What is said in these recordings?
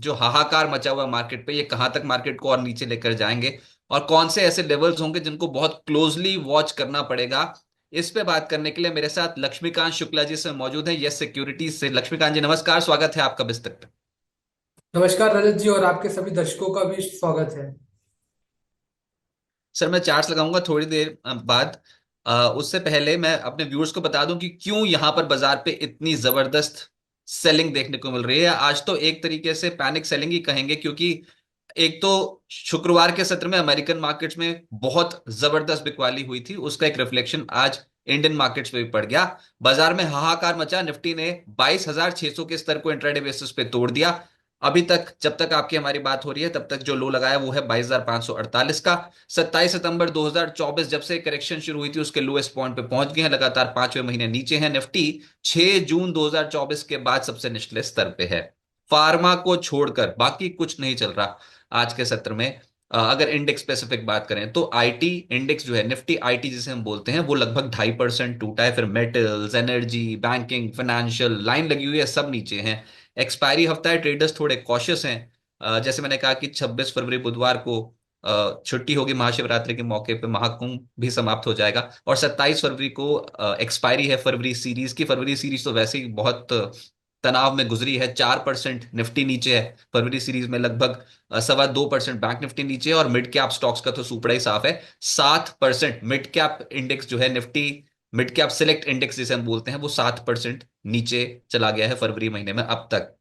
जो हाहाकार मचा हुआ मार्केट पे, ये कहां तक मार्केट को और नीचे लेकर जाएंगे, और कौन से ऐसे लेवल्स होंगे जिनको बहुत क्लोजली वॉच करना पड़ेगा। इस पे बात करने के लिए मेरे साथ लक्ष्मीकांत शुक्ला जी से मौजूद है, यस सिक्योरिटीज से। लक्ष्मीकांत जी नमस्कार, स्वागत है आपका बिस्तक पे। नमस्कार रजत जी और आपके सभी दर्शकों का भी स्वागत है। सर मैं चार्ट्स लगाऊंगा थोड़ी देर बाद। उससे पहले मैं अपने व्यूअर्स को बता दूं कि क्यों यहां पर बाजार पे इतनी जबरदस्त सेलिंग देखने को मिल रही है। आज तो एक तरीके से पैनिक सेलिंग ही कहेंगे, क्योंकि एक तो शुक्रवार के सत्र में अमेरिकन मार्केट्स में बहुत जबरदस्त बिकवाली हुई थी, उसका एक रिफ्लेक्शन आज इंडियन मार्केट्स पे भी पड़ गया। बाजार में हाहाकार मचा, निफ्टी ने 22,600 के स्तर को इंट्राडे बेसिस पे तोड़ दिया। अभी तक जब तक आपकी हमारी बात हो रही है तब तक जो लो लगाया वो है 22,548 का। 27 सितंबर 2024 जब से करेक्शन शुरू हुई थी उसके लोएस्ट पॉइंट पे पहुंच गए हैं, लगातार 5वें महीने नीचे हैं। निफ्टी 6 जून 2024 के बाद सबसे निचले स्तर पे है। फार्मा को छोड़कर बाकी कुछ नहीं चल रहा आज के सत्र में। अगर इंडेक्स स्पेसिफिक बात करें तो आईटी इंडेक्स जो है, निफ्टी आईटी जिसे हम बोलते हैं, वो लगभग 2.5% टूटा है। फिर metals, energy, banking, financial line लगी हुई है, सब नीचे हैं। एक्सपायरी हफ्ता है, ट्रेडर्स थोड़े कॉशियस हैं। जैसे मैंने कहा कि 26 फरवरी बुधवार को छुट्टी होगी, महाशिवरात्रि के मौके पे महाकुंभ भी समाप्त हो जाएगा। और 27 फरवरी को एक्सपायरी है फरवरी सीरीज की। फरवरी सीरीज तो वैसे ही बहुत तनाव में गुजरी है। 4% निफ्टी नीचे है फरवरी सीरीज में, लगभग 2.25% बैंक निफ्टी नीचे है। और मिड कैप स्टॉक्स का तो सुपड़ा ही साफ है। 7% मिड कैप इंडेक्स जो है Nifty, mid cap select index जिसे हम बोलते हैं, वो 7% नीचे चला गया है फरवरी महीने में अब तक।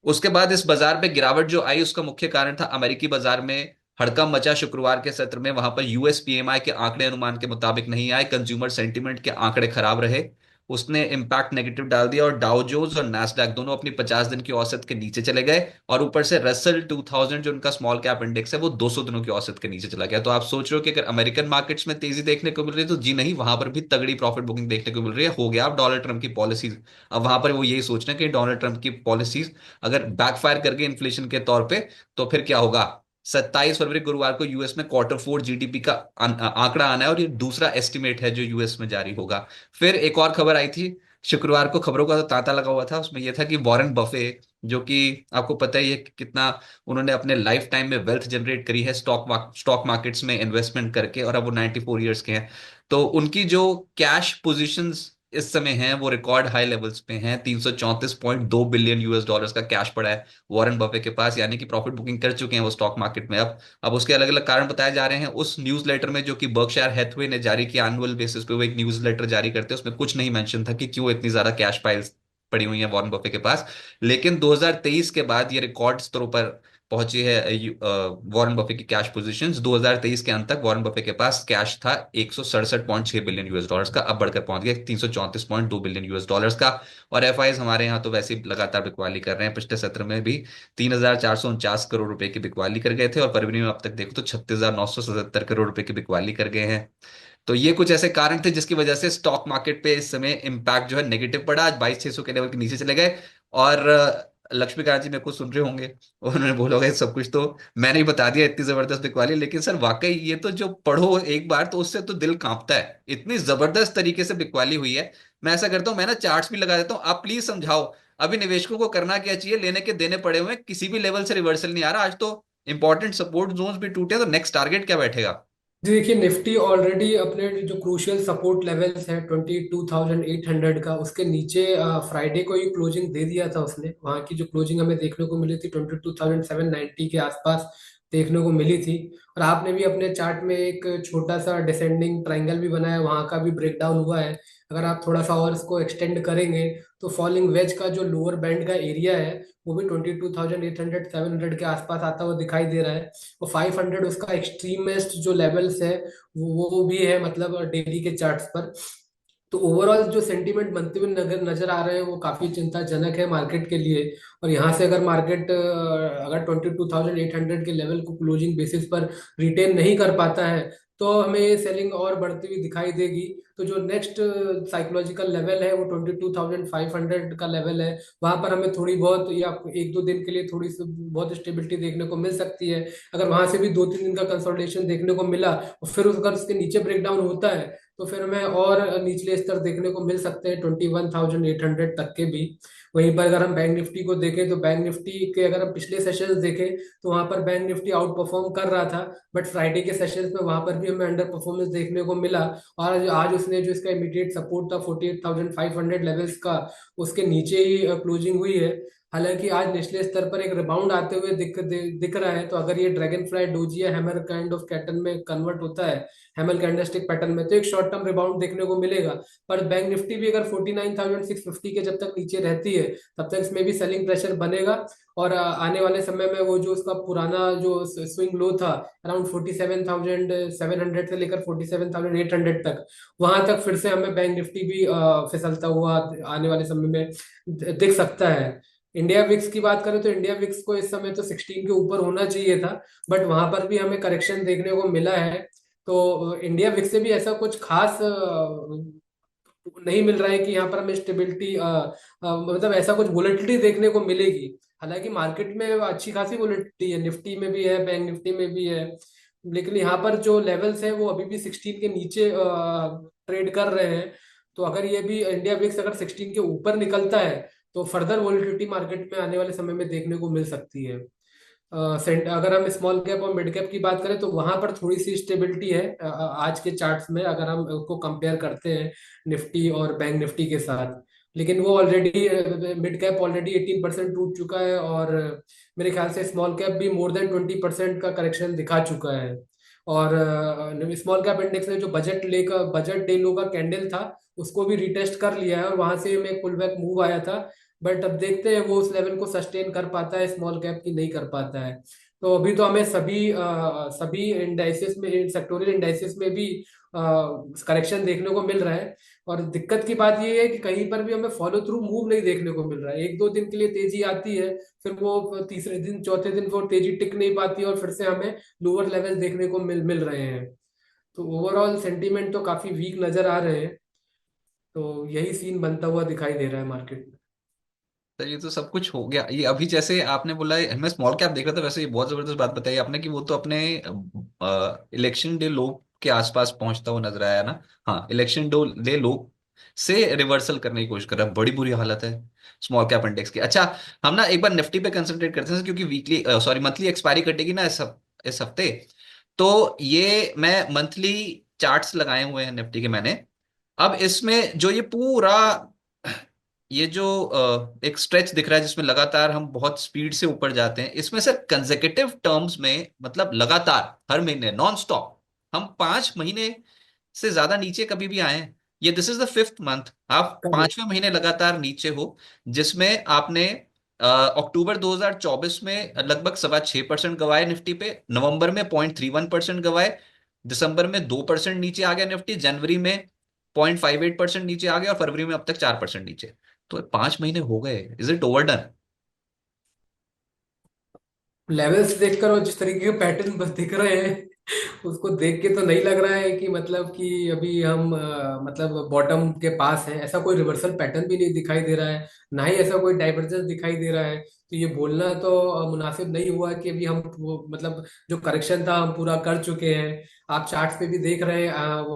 उसके बाद इस बाजार पे गिरावट जो आई उसका मुख्य कारण था अमेरिकी बाजार में हड़कंप मचा। शुक्रवार के सत्र में वहां पर यूएस पीएमआई के आंकड़े अनुमान के मुताबिक नहीं आए, कंज्यूमर सेंटीमेंट के आंकड़े खराब रहे। उसने इम्पैक्ट नेगेटिव डाल दिया और डाउ जोन्स और नैस्डैक दोनों अपनी 50 दिन की औसत के नीचे चले गए। और ऊपर से रसल 2000 जो उनका स्मॉल कैप इंडेक्स है वो 200 दिनों की औसत के नीचे चला गया। तो आप सोच रहे हो कि अगर अमेरिकन मार्केट्स में तेजी देखने को मिल रही है तो जी नहीं, वहां पर भी तगड़ी प्रॉफिट बुकिंग देखने को मिल रही है। हो गया अब डोनाल्ड ट्रंप की पॉलिसीज। अब वहां पर वो यही सोच रहे हैं कि डोनाल्ड ट्रंप की पॉलिसीज अगर बैकफायर कर गई इन्फ्लेशन के तौर पे तो फिर क्या होगा। 27 फरवरी गुरुवार को यूएस में क्वार्टर 4 जीडीपी का आंकड़ा आना है, और ये दूसरा एस्टिमेट है जो यूएस में जारी होगा। फिर एक और खबर आई थी शुक्रवार को, खबरों का तो तांता लगा हुआ था, उसमें यह था कि वॉरेन बफे, जो कि आपको पता ही है कि कितना उन्होंने अपने लाइफ टाइम में वेल्थ जनरेट करी है स्टॉक मार्केट्स में इन्वेस्टमेंट करके, और अब वो 94 ईयर्स के हैं। तो उनकी जो कैश पोजीशंस इस समय हैं वो रिकॉर्ड हाई लेवल्स पे हैं। 334.2 बिलियन यूएस डॉलर्स का कैश पड़ा है वॉरेन बफे के पास, यानी कि प्रॉफिट बुकिंग कर चुके हैं वो स्टॉक मार्केट में। अब उसके अलग अलग कारण बताए जा रहे हैं उस न्यूज़लेटर में जो कि बर्कशायर हैथवे ने जारी किया। एनुअल बेसिस पे वो एक न्यूज़लेटर जारी करते हैं, उसमें कुछ नहीं मेंशन था कि क्यों इतनी ज्यादा कैश पाइल्स पड़ी हुई है वॉरेन बफे के पास। लेकिन 2023 के बाद ये रिकॉर्ड स्तरों पर पहुंची है। वॉरेन बफे की कैश पोजीशंस 2023 के अंत तक वॉरेन बफे के पास कैश था 167.6 बिलियन यूएस डॉलर्स का, अब बढ़कर पहुंच गया 334.2 बिलियन यूएस डॉलर्स का। और एफआईज हमारे यहाँ तो वैसे ही लगातार बिकवाली कर रहे हैं। पिछले सत्र में भी 3,449 करोड़ रुपए की बिकवाली कर गए थे, और फरवरी में अब तक देखो तो 36,977 करोड़ रुपए की बिकवाली कर गए हैं। तो ये कुछ ऐसे कारण थे जिसकी वजह से स्टॉक मार्केट पे इस समय इम्पैक्ट जो है नेगेटिव पड़ा। आज 22,600 के लेवल के नीचे चले गए। और लक्ष्मीकांत जी मेरे को सुन रहे होंगे, उन्होंने बोलोगे सब कुछ तो मैंने ही बता दिया, इतनी जबरदस्त बिकवाली। लेकिन सर वाकई ये तो जो पढ़ो एक बार तो उससे तो दिल कांपता है, इतनी जबरदस्त तरीके से बिकवाली हुई है। मैं ऐसा करता हूँ, मैं ना चार्ट्स भी लगा देता हूँ, आप प्लीज समझाओ अभी निवेशकों को करना क्या चाहिए। लेने के देने पड़े हुए हैं, किसी भी लेवल से रिवर्सल नहीं आ रहा। आज तो इंपॉर्टेंट सपोर्ट जोन्स भी टूटे, तो नेक्स्ट टारगेट क्या बैठेगा। जी देखिए, निफ्टी ऑलरेडी अपने जो क्रूशियल सपोर्ट लेवल्स है 22,800 का, उसके नीचे फ्राइडे को ही क्लोजिंग दे दिया था उसने। वहां की जो क्लोजिंग हमें देखने को मिली थी 22,790 के आसपास देखने को मिली थी। और आपने भी अपने चार्ट में एक छोटा सा डिसेंडिंग ट्रायंगल भी बनाया, वहां का भी ब्रेकडाउन हुआ है। अगर आप थोड़ा सा और इसको एक्सटेंड करेंगे तो फॉलिंग वेज का जो लोअर बैंड का एरिया है वो भी 22,800 700 के आसपास आता हुआ दिखाई दे रहा है। और 500 उसका एक्सट्रीमेस्ट जो लेवल्स है वो भी है, मतलब डेली के चार्ट्स पर। तो ओवरऑल जो सेंटीमेंट बनते हुए नजर नजर आ रहे हैं वो काफी चिंताजनक है मार्केट के लिए। और यहाँ से अगर मार्केट अगर 22,800 के लेवल को क्लोजिंग बेसिस पर रिटेन नहीं कर पाता है तो हमें ये सेलिंग और बढ़ती हुई दिखाई देगी। तो जो नेक्स्ट साइकोलॉजिकल लेवल है वो 22,500 का लेवल है। वहां पर हमें थोड़ी बहुत या एक दो दिन के लिए थोड़ी सी बहुत स्टेबिलिटी देखने को मिल सकती है। अगर वहां से भी 2-3 दिन का कंसोलिडेशन देखने को मिला और फिर अगर उसके नीचे ब्रेकडाउन होता है तो फिर हमें और निचले स्तर देखने को मिल सकते हैं 21,800 तक के भी। वहीं पर अगर हम बैंक निफ्टी को देखें तो बैंक निफ्टी के अगर हम पिछले सेशंस देखें तो वहां पर बैंक निफ्टी आउट परफॉर्म कर रहा था, बट फ्राइडे के सेशंस में वहां पर भी हमें अंडर परफॉर्मेंस देखने को मिला। और आज उसने जो इसका इमीडिएट सपोर्ट था 48,500 लेवल्स का, उसके नीचे ही क्लोजिंग हुई है। हालांकि आज निचले स्तर पर एक रिबाउंड आते हुए दिख रहा है, तो अगर ये ड्रैगन फ्लाई डोजी या हैमर काइंड ऑफ पैटर्न में कन्वर्ट होता है, हैमर कैंडलस्टिक पैटर्न में, तो एक शॉर्ट टर्म रिबाउंड देखने को मिलेगा। पर बैंक निफ्टी भी अगर 49,650 के जब तक नीचे रहती है तब तक इसमें भी सेलिंग प्रेशर बनेगा। और आने वाले समय में वो जो उसका पुराना जो स्विंग लो था अराउंड 47,700 से लेकर 47,800 तक, वहां तक फिर से हमें बैंक निफ्टी भी फिसलता हुआ आने वाले समय में दिख सकता है। इंडिया विक्स की बात करें तो इंडिया विक्स को इस समय तो 16 के ऊपर होना चाहिए था, बट वहां पर भी हमें करेक्शन देखने को मिला है। तो इंडिया विक्स से भी ऐसा कुछ खास नहीं मिल रहा है कि यहाँ पर हमें स्टेबिलिटी मतलब ऐसा कुछ वोलेटिलिटी देखने को मिलेगी। हालांकि मार्केट में अच्छी खासी वोलेटिलिटी है, निफ्टी में भी है, बैंक निफ्टी में भी है, लेकिन यहाँ पर जो लेवल्स है वो अभी भी 16 के नीचे ट्रेड कर रहे हैं। तो अगर ये भी इंडिया विक्स अगर 16 के ऊपर निकलता है तो फर्दर वोलेटिलिटी मार्केट में आने वाले समय में देखने को मिल सकती है। अगर हम स्मॉल कैप और मिड कैप की बात करें तो वहां पर थोड़ी सी स्टेबिलिटी है आज के चार्ट्स में, अगर हम उसको कंपेयर करते हैं निफ्टी और बैंक निफ्टी के साथ। लेकिन वो ऑलरेडी मिड कैप ऑलरेडी 18% टूट चुका है, और मेरे ख्याल से स्मॉल कैप भी मोर देन 20% का करेक्शन दिखा चुका है। और स्मॉल कैप इंडेक्स ने जो बजट डे लो का कैंडल था उसको भी रिटेस्ट कर लिया है, और वहां से हमें पुल बैक मूव आया था। बट अब देखते हैं वो उस लेवल को सस्टेन कर पाता है स्मॉल कैप की, नहीं कर पाता है। तो अभी तो हमें सभी इंडाइसेस में, सेक्टोरियल इंडाइसेस में भी करेक्शन देखने को मिल रहा है। और दिक्कत की बात ये है कि कहीं पर भी हमें फॉलो थ्रू मूव नहीं देखने को मिल रहा है। एक दो दिन के लिए तेजी आती है, फिर वो तीसरे दिन चौथे दिन वो तेजी टिक नहीं पाती, और फिर से हमें लोअर लेवल देखने को मिल रहे हैं। तो ओवरऑल सेंटीमेंट तो काफी वीक नजर आ रहे हैं। तो यही सीन बनता हुआ दिखाई दे रहा है मार्केट में। तो ये तो सब कुछ हो गया। ये अभी जैसे आपने बोला है, मैं स्मॉल कैप देख रहा था, वैसे ये बहुत जबरदस्त बात बताई आपने कि वो तो अपने इलेक्शन डे लो के आसपास पहुंचता हुआ नजर आया ना। हाँ, इलेक्शन डे लो से रिवर्सल करने की कोशिश कर रहा है। बड़ी बुरी हालत है स्मॉल कैप इंडेक्स की। अच्छा, हम ना एक बार निफ्टी पे कंसंट्रेट करते हैं, क्योंकि वीकली सॉरी मंथली एक्सपायरी कटेगी ना इस हफ्ते। तो ये मैं मंथली चार्ट्स लगाए हुए हैं निफ्टी के मैंने। अब इसमें जो ये पूरा ये जो एक स्ट्रेच दिख रहा है जिसमें लगातार हम बहुत स्पीड से ऊपर जाते हैं, इसमें से कंसेक्यूटिव टर्म्स में, मतलब लगातार हर महीने नॉन स्टॉप हम 5 महीने से ज्यादा नीचे कभी भी आए हैं। ये this is the fifth month, आप करेक्ट। 5वें महीने लगातार नीचे हो, जिसमें आपने अक्टूबर 2024 में लगभग 6.25% गवाए निफ्टी पे, नवंबर में 0.31% गवाए, दिसंबर में 2% नीचे आ गया निफ्टी, जनवरी में 0.58% नीचे आ गया, और फरवरी में अब तक 4% नीचे। तो 5 महीने हो गए, इज इट ओवरडन? लेवल्स देखकर और जिस तरीके के पैटर्न बस दिख रहे हैं उसको देख के तो नहीं लग रहा है कि मतलब कि अभी हम मतलब बॉटम के पास है। ऐसा कोई रिवर्सल पैटर्न भी नहीं दिखाई दे रहा है, ना ही ऐसा कोई डाइवर्जेंस दिखाई दे रहा है। तो ये बोलना तो मुनासिब नहीं हुआ कि अभी हम मतलब जो करेक्शन था हम पूरा कर चुके हैं। आप चार्ट्स पे भी देख रहे हैं,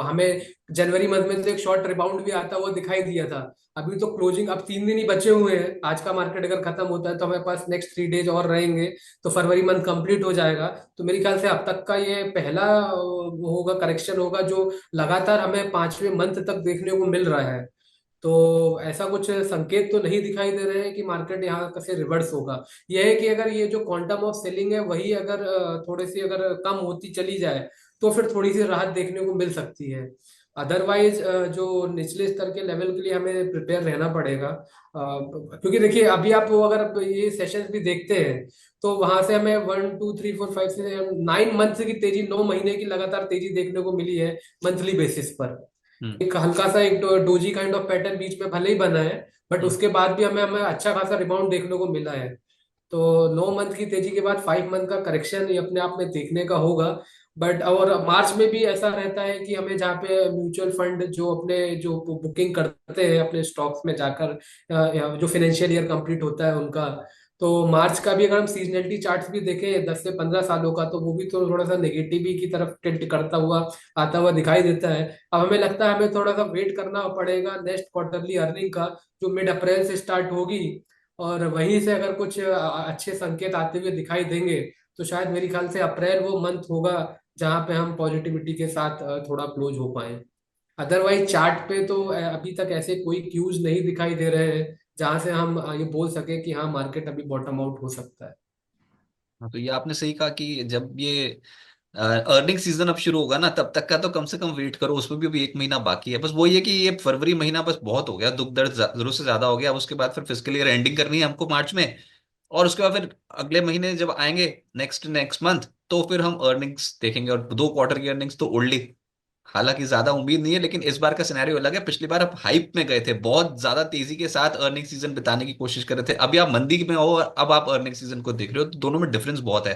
हमें जनवरी मंथ में तो एक शॉर्ट रिबाउंड भी आता हुआ दिखाई दिया था। अभी तो क्लोजिंग अब 3 दिन ही बचे हुए हैं, आज का मार्केट अगर खत्म होता है तो हमारे पास नेक्स्ट 3 डेज और रहेंगे, तो फरवरी मंथ कंप्लीट हो जाएगा। तो मेरे ख्याल से अब तक का ये पहला वो होगा, करेक्शन होगा जो लगातार हमें 5वें मंथ तक देखने को मिल रहा है। तो ऐसा कुछ संकेत तो नहीं दिखाई दे रहे हैं कि मार्केट यहाँ कैसे रिवर्स होगा। यह है कि अगर ये जो क्वांटम ऑफ सेलिंग है वही अगर थोड़ी सी अगर कम होती चली जाए तो फिर थोड़ी सी राहत देखने को मिल सकती है। अदरवाइज जो निचले स्तर के लेवल के लिए हमें प्रिपेयर रहना पड़ेगा। क्योंकि देखिए अभी आप वो अगर ये सेशंस भी देखते हैं तो वहां से हमें 1 2 3 4 5 6 9 मंथ की तेजी, 9 महीने की लगातार तेजी देखने को मिली है मंथली बेसिस पर। हम्म। एक हल्का सा एक डोजी काइंड ऑफ पैटर्न बीच में भले ही बना है, बट हम्म। उसके बाद भी हमें हमें अच्छा खासा रिबाउंड देखने को मिला है। तो 9 मंथ की तेजी के बाद 5 मंथ का करेक्शन ये अपने आप में देखने का होगा। बट और मार्च में भी ऐसा रहता है कि हमें जहाँ पे म्यूचुअल फंड जो अपने जो बुकिंग करते हैं अपने स्टॉक्स में जाकर, जो फाइनेंशियल ईयर कंप्लीट होता है उनका, तो मार्च का भी अगर हम सीजनलिटी चार्ट्स भी देखें 10 से 15 सालों का, तो वो भी तो थोड़ा सा नेगेटिव की तरफ टिल्ट करता हुआ आता हुआ दिखाई देता है। अब हमें लगता है हमें थोड़ा सा वेट करना पड़ेगा नेक्स्ट क्वार्टरली अर्निंग का, जो मिड अप्रैल से स्टार्ट होगी। और वहीं से अगर कुछ अच्छे संकेत आते हुए दिखाई देंगे, तो शायद मेरे ख्याल से अप्रैल वो मंथ होगा जहां पे हम पॉजिटिविटी के साथ थोड़ा क्लोज हो पाए। अदरवाइज चार्ट पे तो अभी तक ऐसे कोई क्यूज नहीं दिखाई दे रहे हैं जहां से हम ये बोल सके कि हाँ मार्केट अभी बॉटम आउट हो सकता है। हाँ, तो ये आपने सही कहा कि जब ये अर्निंग सीजन अब शुरू होगा ना, तब तक का तो कम से कम वेट करो, उसमें भी अभी एक महीना बाकी है। बस वही है कि ये फरवरी महीना बस बहुत हो गया, दुख दर्द जरूर से ज्यादा हो गया। अब उसके बाद फिर फिजिकल ईयर एंडिंग करनी है हमको मार्च में, और उसके बाद फिर अगले महीने जब आएंगे, नेक्स्ट नेक्स्ट मंथ, तो फिर हम अर्निंग्स देखेंगे, और 2 क्वार्टर की अर्निंग्स तो उड़ ली। हालांकि ज्यादा उम्मीद नहीं है, लेकिन इस बार का सिनेरियो अलग है। पिछली बार आप हाइप में गए थे, बहुत ज्यादा तेजी के साथ अर्निंग सीजन बिताने की कोशिश कर रहे थे। अभी आप मंदी में हो और अब आप अर्निंग सीजन को देख रहे हो, तो दोनों में डिफरेंस बहुत है।